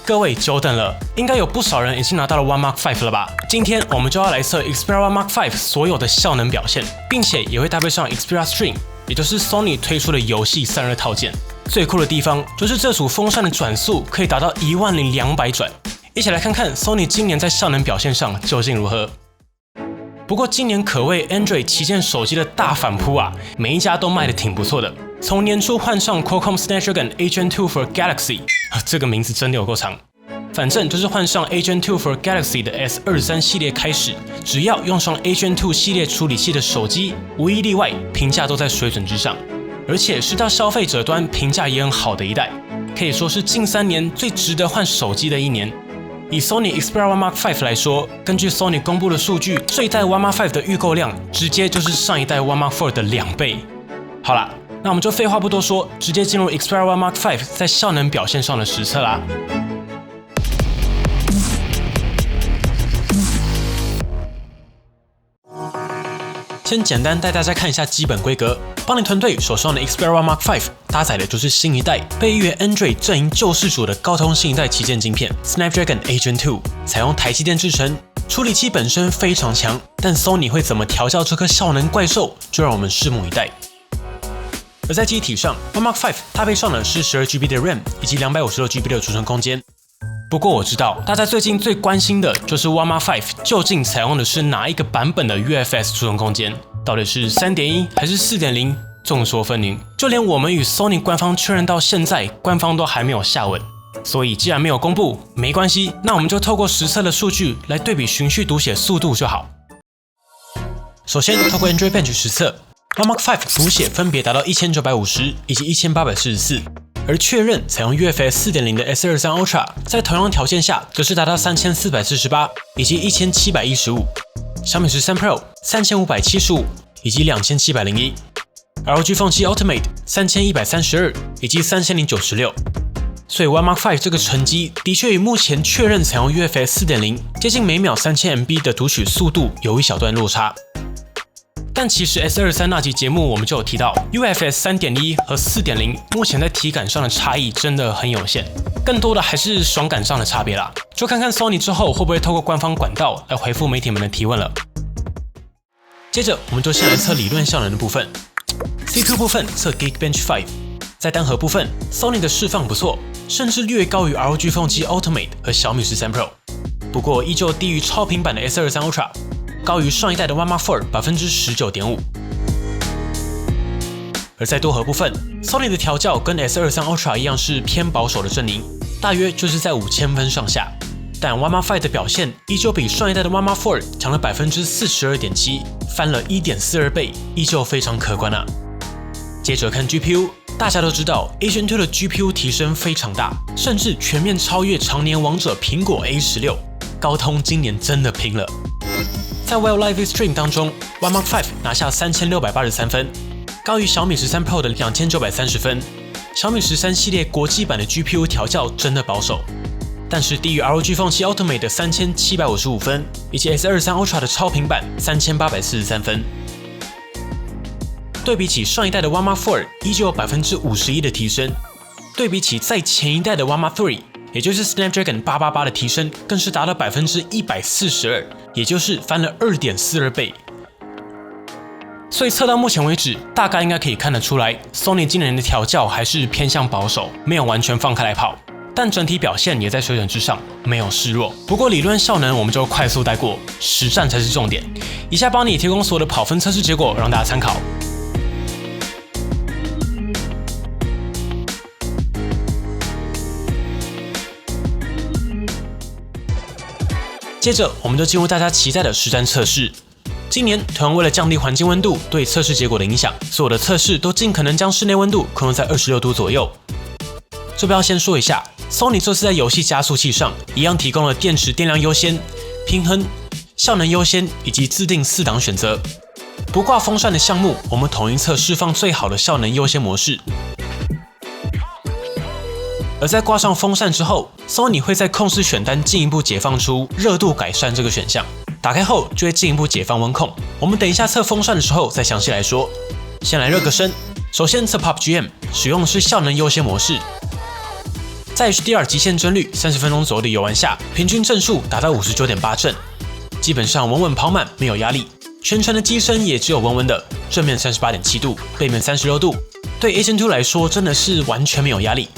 各位久等了，应该有不少人已经拿到了 One Mark 5了吧？今天我们就要来测 Xperia One Mark 5所有的效能表现，并且也会搭配上 Xperia Stream， 也就是 Sony 推出的游戏散热套件。最酷的地方就是这组风扇的转速可以达到10200转。一起来看看 Sony 今年在效能表现上究竟如何。不过今年可谓 Android 旗舰手机的大反扑啊，每一家都卖得挺不错的。从年初换上 Qualcomm Snapdragon 8 Gen 2 for Galaxy， 这个名字真的有够长。反正就是换上 8 Gen 2 for Galaxy 的 S23 系列开始，只要用上8 Gen 2系列处理器的手机，无一例外评价都在水准之上，而且是到消费者端评价也很好的一代，可以说是近3年最值得换手机的一年。以 Sony Xperia One Mark 5来说，根据 Sony 公布的数据，这一代 One Mark 5的预购量直接就是上一代 One Mark 4的2倍。好啦，那我们就废话不多说，直接进入 Xperia One Mark 5在效能表现上的实测啦。先简单带大家看一下基本规格。邦尼团队手上的 Xperia One Mark 5搭载的就是新一代被誉为 Android 阵营救世主的高通新一代旗舰晶片 Snapdragon 8 Gen 2，采用台积电制程，处理器本身非常强，但 Sony 会怎么调教这颗效能怪兽，就让我们拭目以待。而在机体上 ，One Mark 5搭配上的是12GB 的 RAM 以及256GB 的储存空间。不过我知道大家最近最关心的就是 One Mark 5究竟采用的是哪一个版本的 UFS 储存空间，到底是 3.1 还是 4.0， 众说纷纭。就连我们与 Sony 官方确认到现在，官方都还没有下文。所以既然没有公布，没关系，那我们就透过实测的数据来对比循序读写速度就好。首先透过 Android Bench 实测 ，One Mark 5读写分别达到1950以及1844。而确认采用 UFS 4.0 的 S23 Ultra， 在同样条件下则是达到3448以及1715，小米13 Pro 3575以及2701， ROG Phone 7 Ultimate 3132以及3096。所以 One Mark 5这个成绩的确与目前确认采用 UFS 4.0 接近每秒3000 MB 的读取速度有一小段落差。但其实 S23 那集节目我们就有提到 ，UFS 3.1 和 4.0 目前在体感上的差异真的很有限，更多的还是爽感上的差别啦。就看看 Sony 之后会不会透过官方管道来回复媒体们的提问了。接着我们就先来测理论效能的部分 ，CPU 部分测 Geekbench 5，在单核部分 ，Sony 的释放不错，甚至略高于 ROG Phone 7 Ultimate 和小米13 Pro， 不过依旧低于超频版的 S23 Ultra。高于上一代的 One Mark 4 19.5%， 而在多核部分 ，Sony 的调教跟 S23 Ultra 一样是偏保守的阵营，大约就是在5000分上下。但 One Mark 5的表现依旧比上一代的 One Mark 4强了 42.7%， 翻了 1.42 倍，依旧非常可观啊。接着看 GPU， 大家都知道 8 Gen 2的 GPU 提升非常大，甚至全面超越常年王者苹果 A16， 高通今年真的拼了。在 Wildlife Stream 当中 ，One Mark 5拿下3683分，高于小米13 Pro 的2930分。小米13系列国际版的 GPU 调教真的保守，但是低于 ROG Phone 7 Ultimate 的3755分，以及 S23 Ultra 的超频版3843分。对比起上一代的 One Mark 4，依旧有51%的提升。对比起在前一代的 One Mark 3。也就是 Snapdragon 888的提升更是达到 142%， 也就是翻了 2.42 倍。所以测到目前为止，大概应该可以看得出来 ，Sony 今年的调教还是偏向保守，没有完全放开来跑，但整体表现也在水准之上，没有示弱。不过理论效能我们就快速带过，实战才是重点。以下帮你提供所有的跑分测试结果，让大家参考。接着，我们就进入大家期待的实战测试。今年，同样为了降低环境温度对测试结果的影响，所有的测试都尽可能将室内温度控制在26度左右。这边要先说一下 ，Sony 这次在游戏加速器上一样提供了电池电量优先、平衡、效能优先以及自定4档选择。不挂风扇的项目，我们统一测释放最好的效能优先模式。而在挂上风扇之后 ，Sony 会在控制选单进一步解放出热度改善这个选项，打开后就会进一步解放温控。我们等一下测风扇的时候再详细来说。先来热个身，首先测 PUBGM， 使用的是效能优先模式。在 HDR 极限帧率30分钟左右的游玩下，平均帧数达到 59.8 帧，基本上稳稳跑满，没有压力。全程的机身也只有稳稳的，正面 38.7 度，背面36度。对 Agent 2来说真的是完全没有压力。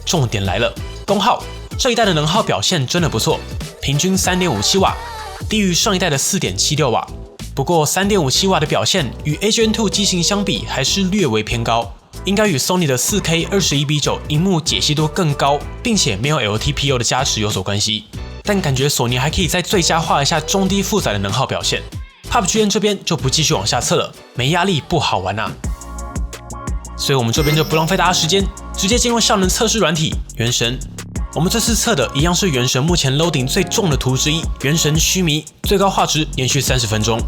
重点来了，功耗，这一代的能耗表现真的不错，平均 3.57 瓦，低于上一代的 4.76 瓦。不过 3.57 瓦的表现与 Agent 2机型相比还是略微偏高，应该与 Sony 的 4K 21:9 萤幕解析度更高，并且没有 LTPO 的加持有所关系。但感觉索尼还可以再最佳化一下中低负载的能耗表现。PUBG 这边就不继续往下测了，没压力不好玩啊。所以我们这边就不浪费大家时间，直接进入效能测试软体原神。我们这次测的一样是原神目前 loading 最重的图之一，原神须弥，最高画质连续30分钟。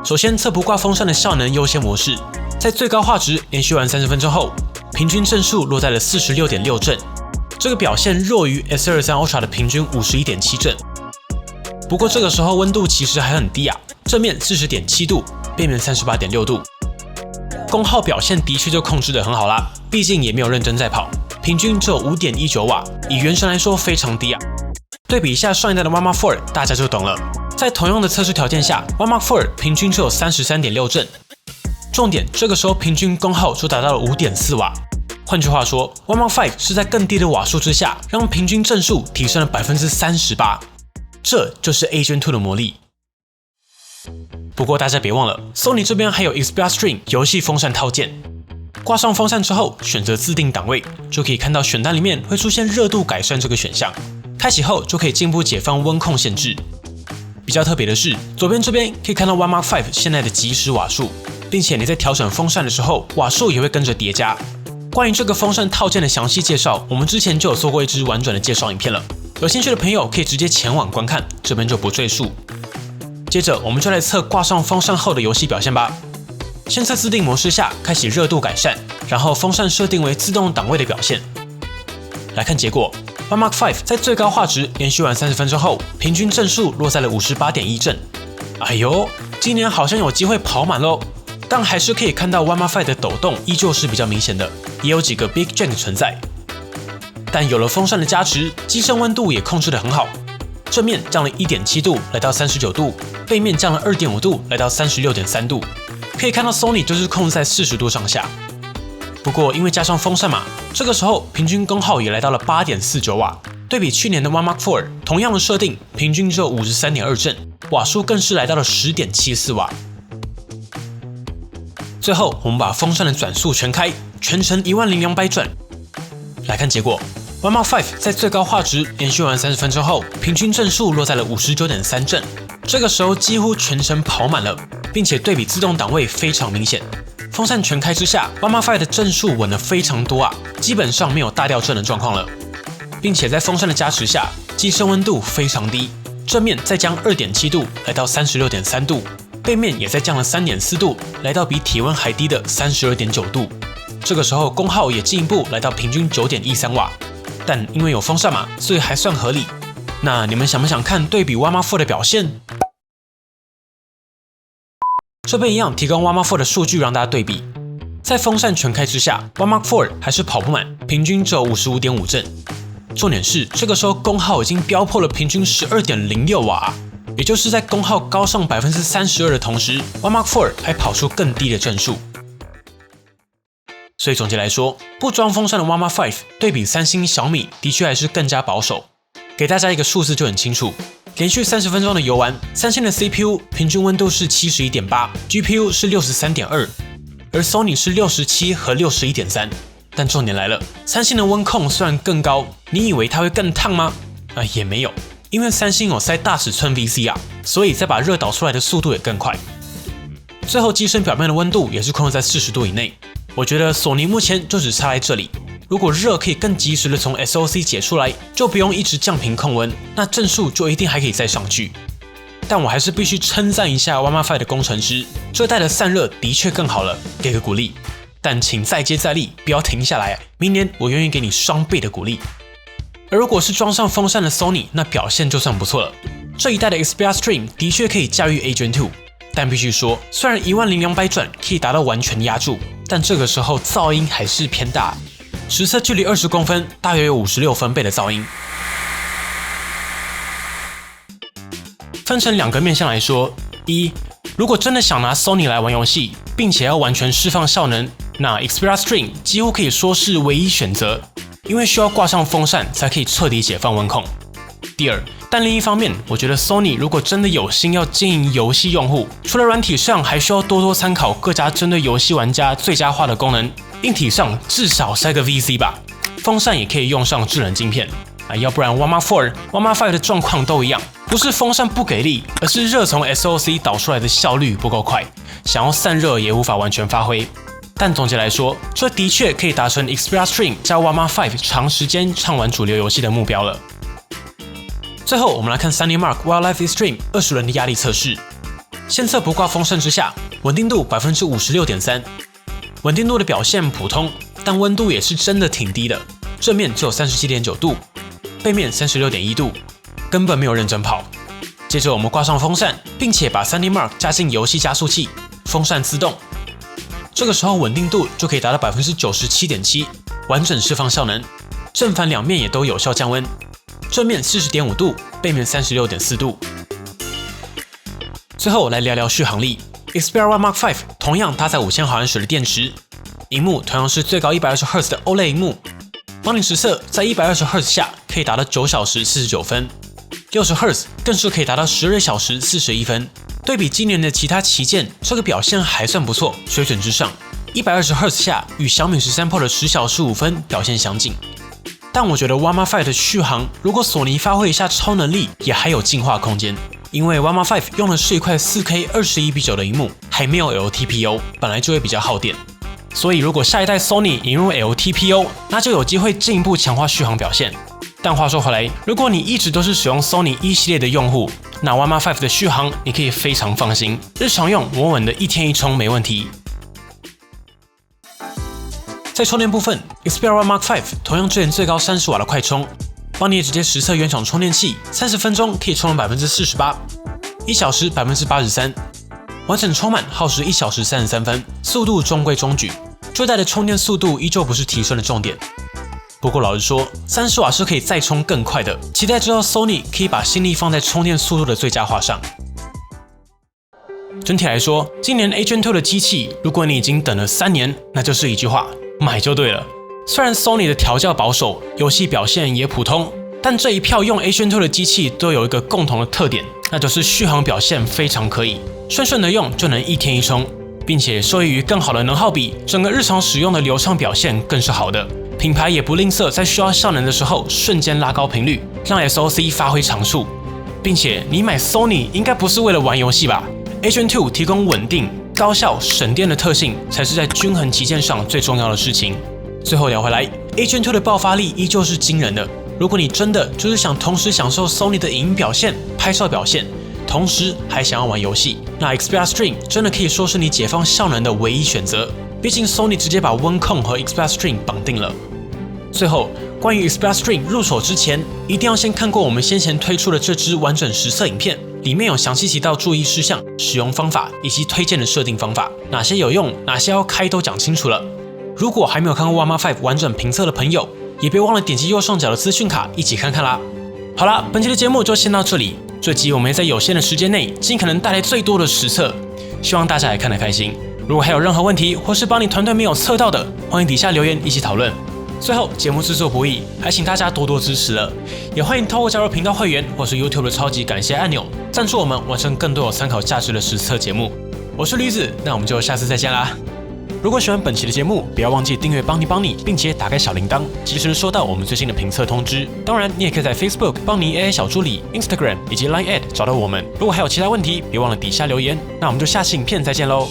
首先测不挂风扇的效能优先模式，在最高画质连续玩30分钟后，平均帧数落在了 46.6 帧，这个表现弱于 S23 Ultra 的平均 51.7 帧。不过这个时候温度其实还很低啊，正面 40.7 度，背面 38.6 度。功耗表现的确就控制得很好啦，毕竟也没有认真在跑，平均只有 5.19 瓦，以原神来说非常低啊。对比一下上一代的 One Mark 4，大家就懂了。在同样的测试条件下 ，One Mark 4平均只有 33.6 帧。重点，这个时候平均功耗就达到了 5.4 瓦。换句话说 ，One Mark 5是在更低的瓦数之下，让平均帧数提升了 38%。这就是 Agent 2的魔力。不过大家别忘了 ，Sony 这边还有 Xperia Stream 游戏风扇套件。挂上风扇之后，选择自定档位，就可以看到选单里面会出现热度改善这个选项。开启后就可以进一步解放温控限制。比较特别的是，左边这边可以看到 One Mark 5现在的即时瓦数，并且你在调整风扇的时候，瓦数也会跟着叠加。关于这个风扇套件的详细介绍，我们之前就有做过一支完整的介绍影片了。有兴趣的朋友可以直接前往观看，这边就不赘述。接着我们就来测挂上风扇后的游戏表现吧。先测自定模式下开启热度改善，然后风扇设定为自动档位的表现。来看结果 ，One Mark 5在最高画质连续玩30分钟后，平均帧数落在了 58.1 帧。哎呦，今年好像有机会跑满喽！但还是可以看到 One Mark 5的抖动依旧是比较明显的，也有几个 Big Jank 存在。但有了风扇的加持，机身温度也控制得很好。正面降了 1.7 度，来到39度；背面降了 2.5 度，来到36.3度。可以看到 Sony 就是控制在40度上下。不过因为加上风扇嘛，这个时候平均功耗也来到了 8.49 瓦。对比去年的 One Mark 4，同样的设定，平均只有 53.2 帧，瓦数更是来到了 10.74 瓦。最后我们把风扇的转速全开，全程10200转。来看结果 ，One Mark 5在最高画质连续玩30分钟后，平均帧数落在了 59.3 帧，这个时候几乎全程跑满了，并且对比自动档位非常明显。风扇全开之下 ，One Mark 5的帧数稳了非常多啊，基本上没有大掉帧的状况了，并且在风扇的加持下，机身温度非常低，正面再降 2.7 度，来到 36.3 度，背面也再降了 3.4 度，来到比体温还低的 32.9 度。这个时候功耗也进一步来到平均 9.13 瓦，但因为有风扇嘛，所以还算合理。那你们想不想看对比 One Mark 4的表现？这边一样提供 One Mark 4的数据让大家对比。在风扇全开之下 ，One Mark 4还是跑不满，平均只有 55.5 帧。重点是这个时候功耗已经飙破了平均 12.06 瓦，也就是在功耗高上 32% 的同时 ，One Mark 4还跑出更低的帧数。所以总结来说，不装风扇的 One Mark 5对比三星、小米，的确还是更加保守。给大家一个数字就很清楚，连续30分钟的游玩，三星的 CPU 平均温度是 71.8，GPU 是 63.2， 而 Sony 是67和 61.3。但重点来了，三星的温控虽然更高，你以为它会更烫吗？也没有，因为三星有塞大尺寸 VCR， 所以再把热导出来的速度也更快。最后机身表面的温度也是控制在40度以内。我觉得索尼目前就只差在这里，如果热可以更及时的从 SOC 解出来，就不用一直降频控温，那帧数就一定还可以再上去。但我还是必须称赞一下 One Mark 5的工程师，这代的散热的确更好了，给个鼓励。但请再接再厉，不要停下来，明年我愿意给你双倍的鼓励。而如果是装上风扇的 Sony， 那表现就算不错了。这一代的 Xperia Stream 的确可以驾驭 Agent 2，但必须说，虽然10200转可以达到完全压住，但这个时候噪音还是偏大。实测距离20公分，大约有56分贝的噪音。分成2个面向来说，一，如果真的想拿 Sony 来玩游戏，并且要完全释放效能，那 Xperia Stream 几乎可以说是唯一选择，因为需要挂上风扇才可以彻底解放温控。第二，但另一方面，我觉得 Sony 如果真的有心要经营游戏用户，除了软体上，还需要多多参考各家针对游戏玩家最佳化的功能。硬体上至少塞个 VC 吧，风扇也可以用上制冷晶片。要不然 Warma 4、Warma 5的状况都一样，不是风扇不给力，而是热从 SOC 导出来的效率不够快，想要散热也无法完全发挥。但总结来说，这的确可以达成 Xperia Stream 加 Warma 5长时间畅玩主流游戏的目标了。最后，我们来看 SunnyMark Wildlife Extreme 20轮的压力测试。先测不挂风扇之下，稳定度 56.3%， 稳定度的表现普通，但温度也是真的挺低的，正面只有 37.9 度。背面 36.1 度，根本没有认真跑。接着我们挂上风扇，并且把 SunnyMark 加进游戏加速器，风扇自动。这个时候稳定度就可以达到 97.7%， 完整释放效能。正反两面也都有效降温，正面 40.5 度，背面 36.4 度。最后来聊聊续航力。Xperia One Mark 5同样搭载5000毫安时的电池，萤幕同样是最高 120Hz 的 OLED 萤幕。帮你实测，在 120Hz 下可以达到9小时49分，60Hz 更是可以达到12小时41分。对比今年的其他旗舰，这个表现还算不错，水准之上。120Hz 下与小米13 Pro 的10小时5分表现相近。但我觉得 Warma 5的续航，如果索尼发挥一下超能力，也还有进化空间。因为 Warma 5用的是一块 4K 21:9的萤幕，还没有 LTPO， 本来就会比较耗电。所以如果下一代 Sony 引入 LTPO， 那就有机会进一步强化续航表现。但话说回来，如果你一直都是使用 Sony 1系列的用户，那 Warma 5的续航你可以非常放心，日常用稳稳的1天1充没问题。在充电部分 ，Xperia One Mark 5同样支援最高30瓦的快充，帮你也直接实测原厂充电器，30分钟可以充满 48%，1小时 83%， 完整充满耗时1小时33分，速度中规中矩。这代的充电速度依旧不是提升的重点。不过老实说，30瓦是可以再充更快的，期待之后 Sony 可以把心力放在充电速度的最佳化上。整体来说，今年 A Gen 2的机器，如果你已经等了3年，那就是一句话，买就对了。虽然 Sony 的调教保守，游戏表现也普通，但这一票用 A Gen 2的机器都有一个共同的特点，那就是续航表现非常可以，顺顺的用就能1天1充，并且受益于更好的能耗比，整个日常使用的流畅表现更是好的。品牌也不吝啬在需要效能的时候瞬间拉高频率，让 SOC 发挥长处。并且你买 Sony 应该不是为了玩游戏吧？ A Gen 2提供稳定、高效、省电的特性，才是在均衡旗舰上最重要的事情。最后聊回来 ，A Gen 2的爆发力依旧是惊人的。如果你真的就是想同时享受 Sony 的影音表现、拍照表现，同时还想要玩游戏，那 Xperia Stream 真的可以说是你解放效能的唯一选择。毕竟 Sony 直接把温控和 Xperia Stream 绑定了。最后，关于 Xperia Stream 入手之前，一定要先看过我们先前推出的这支完整实测影片，里面有详细提到注意事项、使用方法以及推荐的设定方法，哪些有用，哪些要开都讲清楚了。如果还没有看过 Warma 5完整评测的朋友，也别忘了点击右上角的资讯卡一起看看啦。好啦，本期的节目就先到这里。这集我们在有限的时间内，尽可能带来最多的实测，希望大家也看得开心。如果还有任何问题，或是帮你团队没有测到的，欢迎底下留言一起讨论。最后，节目制作不易，还请大家多多支持了。也欢迎透过加入频道会员或是 YouTube 的超级感谢按钮，赞助我们完成更多有参考价值的实测节目。我是驴子，那我们就下次再见啦。如果喜欢本期的节目，不要忘记订阅邦尼，并且打开小铃铛，及时收到我们最新的评测通知。当然，你也可以在 Facebook 邦尼 AI 小助理、Instagram 以及 Line@ 找到我们。如果还有其他问题，别忘了底下留言。那我们就下期影片再见喽。